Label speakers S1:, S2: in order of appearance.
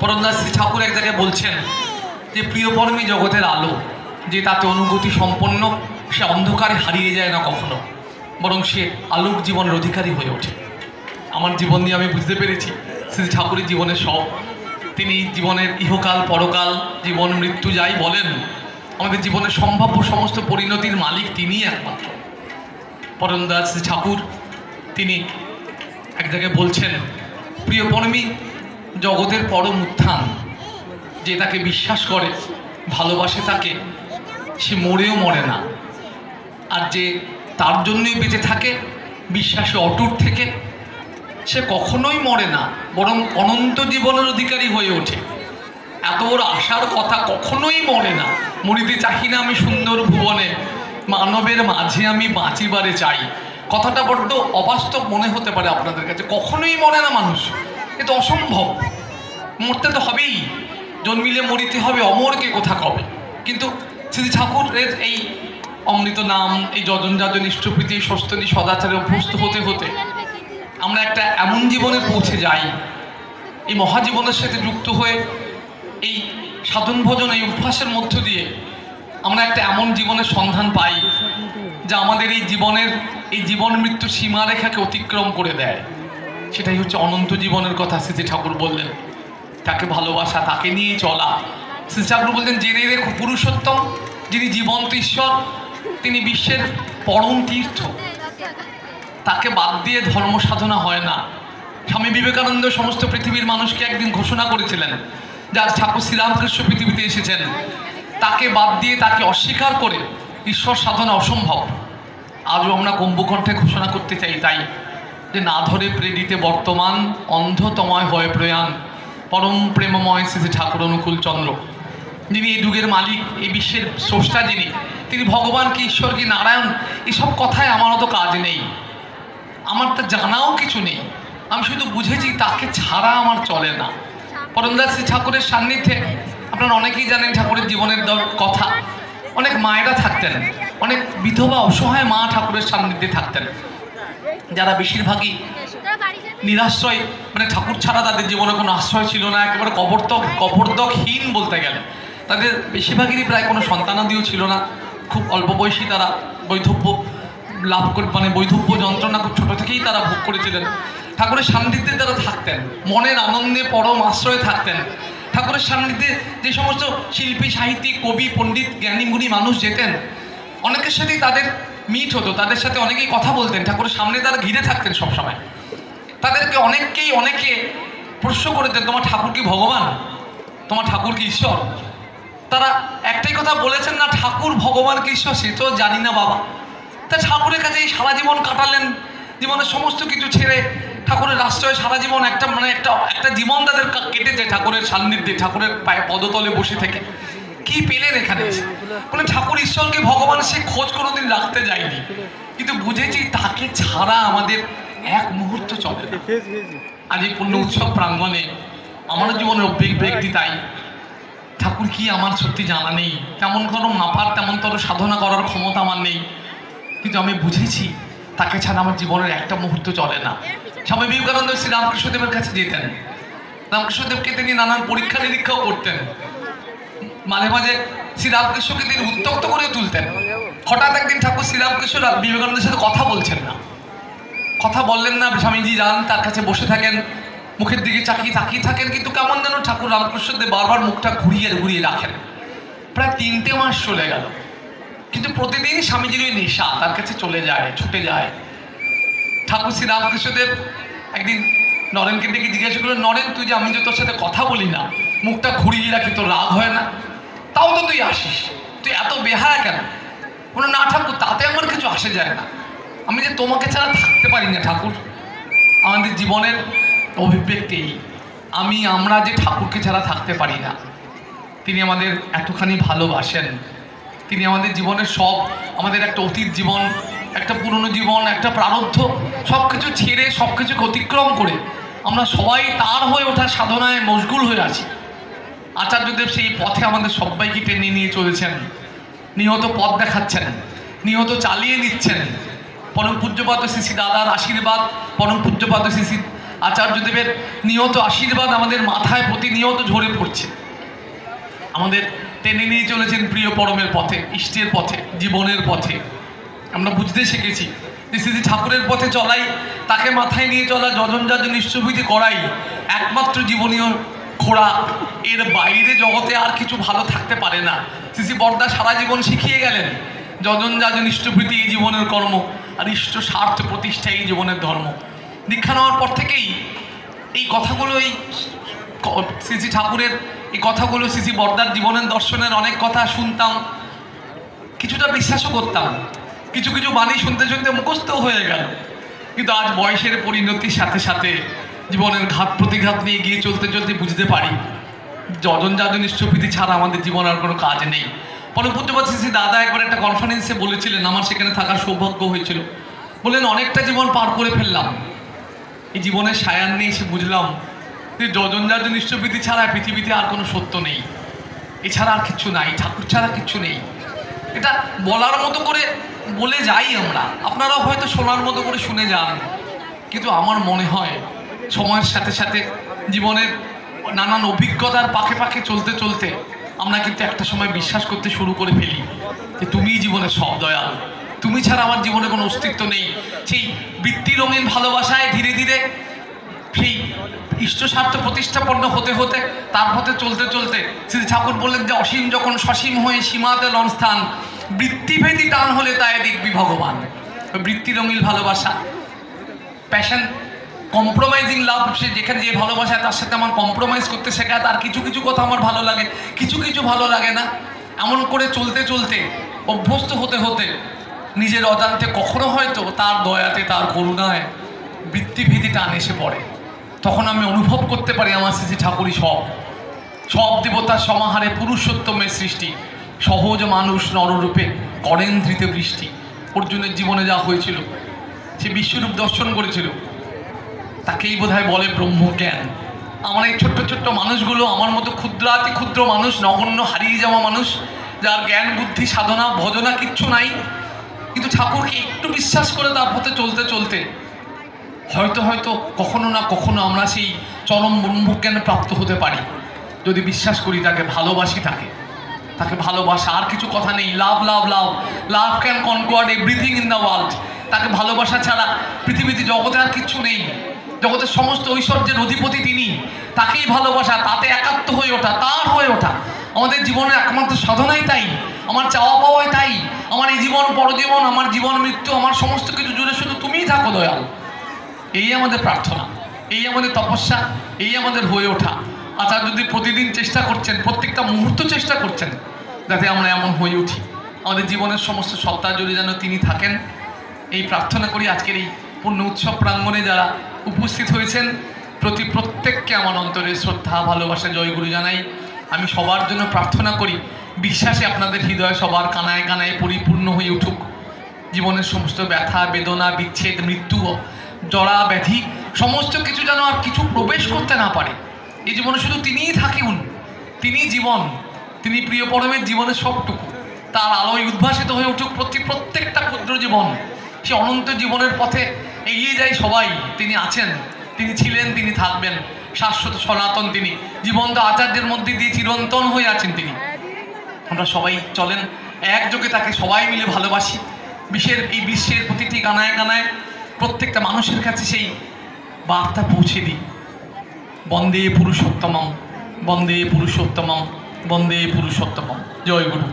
S1: পরমদাস শ্রী ঠাকুর এক জায়গায় বলছেন যে প্রিয়পরমই জগতের আলো, যে তাতে অনুভূতি সম্পন্ন, সে অন্ধকারে হারিয়ে যায় না কখনো, বরং সে আলোক জীবনের অধিকারী হয়ে ওঠে। আমার জীবন দিয়ে আমি বুঝতে পেরেছি শ্রী ঠাকুরের জীবনের সব। তিনি জীবনের ইহকাল পরকাল, জীবন মৃত্যু যাই বলেন, আমাদের জীবনের সম্ভাব্য সমস্ত পরিণতির মালিক তিনিই একমাত্র। পরমদাস শ্রী ঠাকুর তিনি এক জায়গায় বলছেন, প্রিয়পরমই জগতের পরম উত্থান, যে তাকে বিশ্বাস করে ভালোবাসে তাকে, সে মরেও মরে না। আর যে তার জন্যই বেঁচে থাকে বিশ্বাসে অটুট থেকে, সে কখনোই মরে না, বরং অনন্ত জীবনের অধিকারী হয়ে ওঠে। এত বড় আশার কথা, কখনোই মরে না। মরিতে চাহি না আমি সুন্দর ভুবনে, মানবের মাঝে আমি বাঁচিবারে চাই। কথাটা বড্ড অবাস্তব মনে হতে পারে আপনাদের কাছে, কখনোই মরে না মানুষ, এ তো অসম্ভব। মরতে তো হবেই, জন্মিলে মরিতে হবে, অমরকে কোথা কবে। কিন্তু শ্রী ঠাকুরের এই অমৃত নাম, এই যজন যাজন ইষ্টপ্রীতি, স্বস্তি সদাচারে অভ্যস্ত হতে হতে আমরা একটা এমন জীবনে পৌঁছে যাই, এই মহাজীবনের সাথে যুক্ত হয়ে এই সাধন ভজন, এই অভ্যাসের মধ্য দিয়ে আমরা একটা এমন জীবনের সন্ধান পাই যা আমাদের এই জীবনের, এই জীবন মৃত্যু সীমারেখাকে অতিক্রম করে দেয়। সেটাই হচ্ছে অনন্ত জীবনের কথা শ্রী ঠাকুর বললেন। তাকে ভালোবাসা, তাকে নিয়েই চলা। শ্রী ঠাকুর বললেন, জেনে রেখো পুরুষোত্তম, যিনি জীবন্ত ঈশ্বর, তিনি বিশ্বের পরম তীর্থ। তাকে বাদ দিয়ে ধর্ম সাধনা হয় না। স্বামী বিবেকানন্দ সমস্ত পৃথিবীর মানুষকে একদিন ঘোষণা করেছিলেন, যার ঠাকুর শ্রীরামকৃষ্ণ পৃথিবীতে এসেছেন, তাকে বাদ দিয়ে, তাকে অস্বীকার করে ঈশ্বর সাধনা অসম্ভব। আজও আমরা কুম্ভকণ্ঠে ঘোষণা করতে চাই তাই, যে না ধরে প্রেরিতে বর্তমান, অন্ধতময় হয় প্রয়াণ, পরম প্রেমময় শ্রী ঠাকুর অনুকূল চন্দ্র, যিনি এই যুগের মালিক, এই বিশ্বের স্রষ্টা যিনি, তিনি ভগবান কি ঈশ্বর কি নারায়ণ, এসব কথায় আমার অত কাজ নেই, আমার তো জানাও কিছু নেই। আমি শুধু বুঝেছি তাকে ছাড়া আমার চলে না। পরমদাস শ্রী ঠাকুরের সান্নিধ্যে আপনারা অনেকেই জানেন ঠাকুরের জীবনের কথা। অনেক মায়েরা থাকতেন, অনেক বিধবা অসহায় মা ঠাকুরের সান্নিধ্যে থাকতেন, যারা বেশিরভাগই নিরাশ্রয়, মানে ঠাকুর ছাড়া তাদের জীবনে কোনো আশ্রয় ছিল না, একেবারে কবরদকহীন বলতে গেলে। তাদের বেশিরভাগেরই প্রায় কোনো সন্তানাদিও ছিল না, খুব অল্প বয়সী তারা বৈধব্য লাভ করে, মানে বৈধব্য যন্ত্রণা খুব ছোটো থেকেই তারা ভোগ করেছিলেন। ঠাকুরের সান্নিধ্যে তারা থাকতেন, মনের আনন্দে পরম আশ্রয়ে থাকতেন। ঠাকুরের সান্নিধ্যে যে সমস্ত শিল্পী, সাহিত্যিক, কবি, পণ্ডিত, জ্ঞানীগুণী মানুষ যেতেন, অনেকের সাথেই তাদের মিট হতো, তাদের সাথে অনেকেই কথা বলতেন, ঠাকুরের সামনে তারা ঘিরে থাকতেন সবসময়। তাদেরকে অনেকে প্রশ্ন করেছেন, তোমার ঠাকুর কি ভগবান, তোমার ঠাকুর কি ঈশ্বর? তারা একটাই কথা বলেছেন, না ঠাকুর ভগবান কি ঈশ্বর সে তো জানি না বাবা। তা ঠাকুরের কাছে এই সারা জীবন কাটালেন, জীবনের সমস্ত কিছু ছেড়ে ঠাকুরের আশ্রয়ে সারা জীবন একটা জীবন তাদের কেটেছে ঠাকুরের সান্নিধ্যে, ঠাকুরের পায়ে পদতলে বসে থেকে। কি পেলেন এখানে? মানে ঠাকুর ঈশ্বরকে ভগবান সে খোঁজ কোনোদিন রাখতে যায়নি, কিন্তু বুঝেছি তাকে ছাড়া আমাদের এক মুহূর্ত চলে না। আজ এই পুণ্য উৎসব প্রাঙ্গণে আমার জীবনের অভিব্যক্তি তাই। ঠাকুর কি আমার সত্যি জানা নেই, তেমন কোনো মাপার, তেমন তোর সাধনা করার ক্ষমতা আমার নেই, কিন্তু আমি বুঝেছি তাকে ছাড়া আমার জীবনের একটা মুহূর্ত চলে না। স্বামী বিবেকানন্দ শ্রী রামকৃষ্ণদেবের কাছে যেতেন, রামকৃষ্ণদেবকে তিনি নানান পরীক্ষা নিরীক্ষাও করতেন, মাঝে মাঝে শ্রীরামকৃষ্ণকে তিনি উত্ত্যক্ত করে তুলতেন। হঠাৎ একদিন ঠাকুর শ্রীরামকৃষ্ণ বিবেকানন্দের সাথে কথা বলছেন না, কথা বললেন না। স্বামীজি যান, তার কাছে বসে থাকেন, মুখের দিকে তাকিয়ে থাকেন, কিন্তু কেমন যেন ঠাকুর রামকৃষ্ণদেব বারবার মুখটা ঘুরিয়ে রাখেন। প্রায় 3টে মাস চলে গেল, কিন্তু প্রতিদিনই স্বামীজির ওই নেশা তার কাছে চলে যায়, ছুটে যায়। ঠাকুর শ্রী রামকৃষ্ণদেব একদিন নরেনকে ডেকে জিজ্ঞাসা করলেন, নরেন তুই যে, আমি যে তোর সাথে কথা বলি না, মুখটা ঘুরিয়ে রাখি, তোর রাগ হয় না? তাও তো তুই আসিস, তুই এত বেহায়া কেন? বলে, না ঠাকুর তাতে আমার কিছু আসে যায় না, আমি যে তোমাকে ছাড়া থাকতে পারি না ঠাকুর। আমাদের জীবনের অভিব্যক্তি, আমরা যে ঠাকুরকে ছাড়া থাকতে পারি না। তিনি আমাদের এতখানি ভালোবাসেন, তিনি আমাদের জীবনের সব, আমাদের একটা অতীত জীবন, একটা পুরনো জীবন, একটা প্রারব্ধ, সব কিছু ছেড়ে, সব কিছুকে অতিক্রম করে আমরা সবাই তার হয়ে ওঠার সাধনায় মশগুল হয়ে আছি। আচার্যদেব সেই পথে আমাদের সবাইকে টেনে নিয়ে চলেছেন, নিহত পথ দেখাচ্ছেন, নিহত চালিয়ে নিচ্ছেন। পরম পূজ্যপাদ শ্রী শ্রী দাদার আশীর্বাদ, পরম পূজ্যপাদ শ্রী শ্রী আচার্যদেবের নিয়ত আশীর্বাদ আমাদের মাথায় প্রতিনিয়ত ঝরে পড়ছে। আমাদের টেনে নিয়ে চলেছেন প্রিয় পরমের পথে, ইষ্টের পথে, জীবনের পথে। আমরা বুঝতে শিখেছি যে শ্রী ঠাকুরের পথে চলাই, তাকে মাথায় নিয়ে চলা, যজন যাজন ইষ্টভীতি করাই একমাত্র জীবনীয় খোরাক। এর বাইরে জগতে আর কিছু ভালো থাকতে পারে না। শ্রী বরদা সারা জীবন শিখিয়ে গেলেন যজন যাজন ইষ্টভীতি এই জীবনের কর্ম, আর ইষ্ট স্বার্থ প্রতিষ্ঠা এই জীবনের ধর্ম। দীক্ষা নেওয়ার পর থেকেই এই কথাগুলো, এই শ্রী ঠাকুরের এই কথাগুলো, শ্রী বরদার জীবনের দর্শনের অনেক কথা শুনতাম, কিছুটা বিশ্বাসও করতাম, কিছু কিছু বাণী শুনতে শুনতে মুখস্থও হয়ে গেল। কিন্তু আজ বয়সের পরিণতির সাথে সাথে জীবনের ঘাত প্রতিঘাত নিয়ে গিয়ে চলতে চলতে বুঝতে পারি যজন যাজন ইষ্টভীতি ছাড়া আমাদের জীবন আর কোনো কাজ নেই। পরম পূজ্যপাদ শ্রী দাদা একবার একটা কনফারেন্সে বলেছিলেন, আমার সেখানে থাকার সৌভাগ্য হয়েছিল। বললেন, অনেকটা জীবন পার করে ফেললাম, এই জীবনের সায়ান নিয়ে এসে বুঝলাম যে যজন যাজন ইষ্টভীতি ছাড়া পৃথিবীতে আর কোনো সত্য নেই, এছাড়া আর কিচ্ছু নাই, ঠাকুর ছাড়া কিচ্ছু নেই। এটা বলার মতো করে বলে যাই আমরা, আপনারাও হয়তো শোনার মতো করে শুনে যান, কিন্তু আমার মনে হয় সময়ের সাথে সাথে জীবনের নানান অভিজ্ঞতার পাখে পাখে চলতে চলতে আমরা কিন্তু একটা সময় বিশ্বাস করতে শুরু করে ফেলি যে তুমিই জীবনের সব দয়াল, তুমি ছাড়া আমার জীবনে কোনো অস্তিত্ব নেই। সেই বৃত্তি রঙিন ভালোবাসায় ধীরে ধীরে সেই ইষ্ট স্বার্থ প্রতিষ্ঠাপন্ন হতে হতে তার পথে চলতে চলতে শ্রী ঠাকুর বললেন যে অসীম যখন সসীম হয়ে সীমাতে লনস্থান, বৃত্তিভেদী টান হলে তাই দেখবি ভগবান। বৃত্তি রঙিন ভালোবাসা, প্যাশন, কম্প্রোমাইজিং লাভ, সে যেখানে যে ভালোবাসায় তার সাথে আমার কম্প্রোমাইজ করতে শেখায়, তার কিছু কিছু কথা আমার ভালো লাগে, কিছু কিছু ভালো লাগে না, এমন করে চলতে চলতে অভ্যস্ত হতে হতে নিজের অজান্তে কখনো হয়তো তার দয়াতে, তার করুণায় বৃত্তিভেদী টান এসে পড়ে। তখন আমি অনুভব করতে পারি আমার শ্রী ঠাকুরই সব, সব দেবতার সমাহারে পুরুষোত্তমের সৃষ্টি, সহজ মানুষ নররূপে করেন ধৃতে বৃষ্টি। অর্জুনের জীবনে যা হয়েছিল, সে বিশ্বরূপ দর্শন করেছিল, তাকেই বোধহয় বলে ব্রহ্মজ্ঞান। আমার এই ছোট্ট ছোট্ট মানুষগুলো, আমার মতো ক্ষুদ্রাতি ক্ষুদ্র মানুষ, নগণ্য হারিয়ে যাওয়া মানুষ, যার জ্ঞান বুদ্ধি সাধনা ভজনা কিচ্ছু নাই, কিন্তু ঠাকুরকে একটু বিশ্বাস করে তার পথে চলতে চলতে হয়তো হয়তো কখনো না কখনো আমরা সেই চরম ব্রহ্মজ্ঞানে প্রাপ্ত হতে পারি, যদি বিশ্বাস করি, তাকে ভালোবাসি, তাকে ভালোবাসা, আর কিছু কথা নেই। Love love love, love can conquer everything in the world. তাকে ভালোবাসা ছাড়া পৃথিবীতে জগতে আর কিচ্ছু নেই। জগতের সমস্ত ঐশ্বর্যের অধিপতি তিনি, তাকেই ভালোবাসা, তাতে একাত্ম হয়ে ওঠা, তার হয়ে ওঠা আমাদের জীবনের একমাত্র সাধনাই তাই, আমার চাওয়া পাওয়াই তাই। আমার এই জীবন পরজীবন, আমার জীবন মৃত্যু, আমার সমস্ত কিছু জুড়ে শুধু তুমিই থাকো দয়াল। এই আমাদের প্রার্থনা, এই আমাদের তপস্যা, এই আমাদের হয়ে ওঠা। আচার্য যদি প্রতিদিন চেষ্টা করছেন, প্রত্যেকটা মুহূর্ত চেষ্টা করছেন যাতে আমরা এমন হয়ে উঠি, আমাদের জীবনের সমস্ত সত্তা জুড়ে যেন তিনি থাকেন। এই প্রার্থনা করি আজকের এই পূর্ণ উৎসব প্রাঙ্গণে যারা উপস্থিত হয়েছেন প্রত্যেককে আমার অন্তরে শ্রদ্ধা ভালোবাসা জয়গুরু জানাই। আমি সবার জন্য প্রার্থনা করি, বিশ্বাসে আপনাদের হৃদয় সবার কানায় কানায় পরিপূর্ণ হয়ে উঠুক। জীবনের সমস্ত ব্যথা বেদনা বিচ্ছেদ মৃত্যু জরা ব্যাধি সমস্ত কিছু যেন আর কিছু প্রবেশ করতে না পারে। এই জীবনে শুধু তিনিই থাকুন, তিনি জীবন, তিনি প্রিয় পরমের জীবনের সবটুকু, তার আলোয় উদ্ভাসিত হয়ে উঠুক প্রত্যেকটা ক্ষুদ্র জীবন। সে অনন্ত জীবনের পথে এগিয়ে যায় সবাই। তিনি আছেন, তিনি ছিলেন, তিনি থাকবেন, শাশ্বত সনাতন তিনি, জীবন্ত আচার্যের মধ্যে দিয়ে চিরন্তন হয়ে আছেন তিনি। আমরা সবাই চলেন একযোগে তাকে সবাই মিলে ভালোবাসি। বিশ্বের প্রতিটি গানায় গানায় প্রত্যেকটা মানুষের কাছে সেই বার্তা পৌঁছে দিই, বন্দে পুরুষোত্তমম, বন্দে পুরুষোত্তমম, বন্দে পুরুষোত্তমম। জয় গুরু।